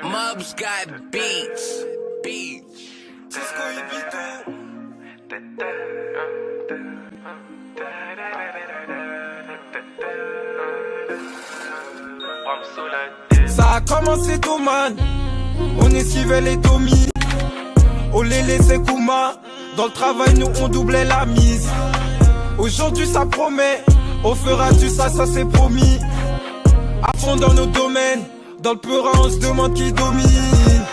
Mubs got beats. Cisco Ibito. Ça a commencé tôt, man. On esquivait les Tommy. On les laissait Kuma. Dans le travail, nous on doublait la mise. Aujourd'hui, ça promet. On fera du ça c'est promis. À fond dans nos domaines. Dans le peurin, on se demande qui domine.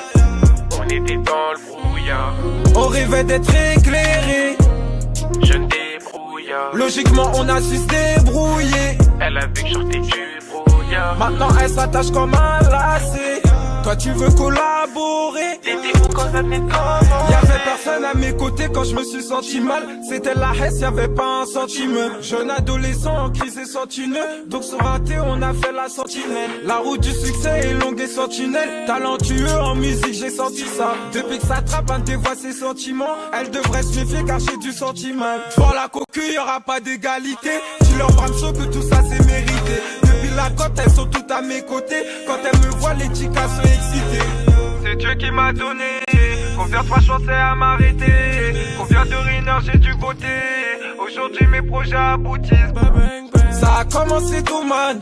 On était dans le brouillard. On rêvait d'être éclairé. Je ne débrouillard. Logiquement, on a su se débrouiller. Elle avait que sorti du brouillard. Maintenant, elle s'attache comme un lacet. Toi, tu veux collaborer. T'étais où quand ça venait de commencer? Y'avait personne à mes côtés quand je me suis senti mal. C'était la hesse, y'avait pas un centime. Jeune adolescent en crise et sentineux. Donc sur raté, on a fait la sentinelle. La route du succès est longue et sentinelle. Talentueux en musique, j'ai senti ça. Depuis que ça trappe, un dévoile ses sentiments. Elle devrait se méfier car j'ai du sentiment. Devant la cocu, y'aura pas d'égalité. Dis-leur Bramso que tout ça c'est mérité. Depuis la côte, elles sont toutes à mes côtés. Quand elles me voient, les chicas sont excitées. C'est Dieu qui m'a donné. Combien de fois je pensais à m'arrêter. Combien de ruineurs j'ai dû voter. Aujourd'hui mes projets aboutissent. Ça a commencé tôt, man.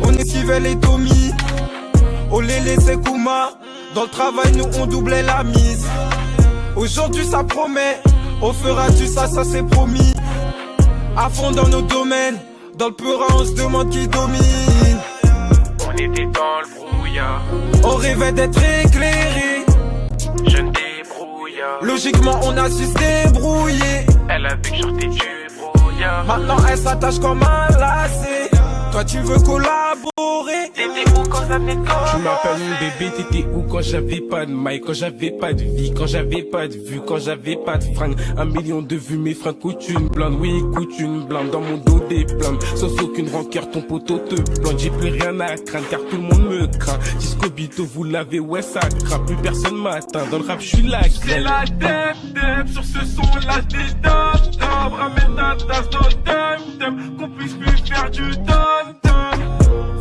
On esquivait les Tommy. On les laissait Kuma. Dans le travail, nous on doublait la mise. Aujourd'hui, ça promet. On fera du ça c'est promis. À fond dans nos domaines. Dans le peurin, on se demande qui domine. On était dans le brouillard. On rêvait d'être éclairé. Je ne débrouillard. Logiquement, on a su se débrouiller. Elle avait que sorti du brouillard. Maintenant, elle s'attache comme un lacet. Toi, tu veux collaborer. T'étais où quand ça venait de commencer? Tu m'appelles mon bébé, t'étais où quand j'avais pas de maille, quand j'avais pas de vie, quand j'avais pas de vue, quand j'avais pas de fringues. 1 million de vues, mes fringues coûtent une blonde, oui, coûtent une blonde. Dans mon dos des plaintes, sans aucune rancœur, ton poteau te plante. J'ai plus rien à craindre car tout le monde me craint. Cisco Bito, vous l'avez, ouais, ça craint. Plus personne m'atteint. Dans le rap, je suis la C'est crème. la dep sur ce son là des dom. Ramène ta tasse dans le dum qu'on puisse plus faire du dom.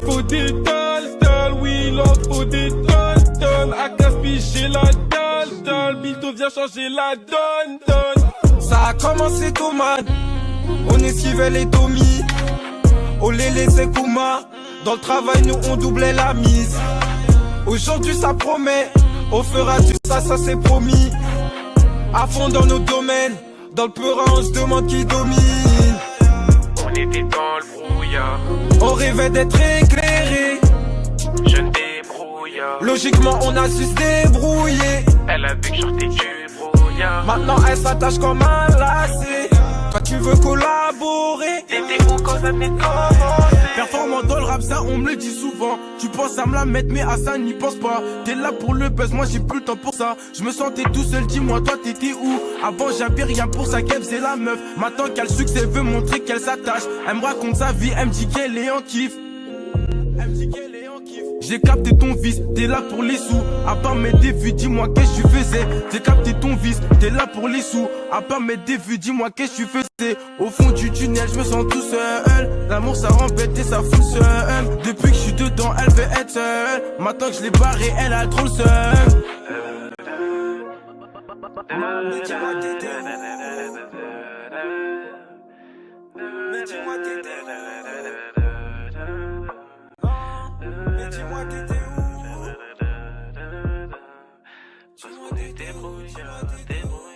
Faut des tol, oui, il en faut des tol. À Caspi, j'ai la dalle. Bito vient changer la donne. Ça a commencé tôt, man. On esquivait les Tommy. On les laissait Kuma. Dans le travail, nous on doublait la mise. Aujourd'hui, ça promet. On fera du ça c'est promis. À fond dans nos domaines. Dans le peurin, on se demande qui domine. On était dans le brouillard. On rêvait d'être éclairé. Je ne débrouillard. Logiquement, on a su se débrouiller. Elle avait que sorti du brouillard. Maintenant, elle s'attache comme un lacet. Toi, tu veux collaborer. T'étais où quand ça venait de commencer? Performant dans le rap, ça on me le dit souvent. Tu penses à me la mettre mais à ça n'y pense pas. T'es là pour le buzz, moi j'ai plus le temps pour ça. Je me sentais tout seul, dis-moi toi t'étais où? Avant j'avais rien pour sa kev, c'est la meuf. Maintenant qu'elle succès veut montrer qu'elle s'attache. Elle me raconte sa vie, elle me dit qu'elle est en kiff. J'ai capté ton vice, t'es là pour les sous. À part mes débuts, dis-moi qu'est-ce que tu faisais. J'ai capté ton vice, t'es là pour les sous. À part mes débuts, dis-moi qu'est-ce que tu faisais. Au fond du tunnel, je me sens tout seul. L'amour ça rend bête et ça fout le seum. Depuis que je suis dedans, elle veut être seule. Maintenant que je l'ai barré, elle a trop le seum. Mais dis-moi t'étais où? Mais dis-moi t'étais où? Mais dis-moi t'étais où? Dis-moi t'étais où?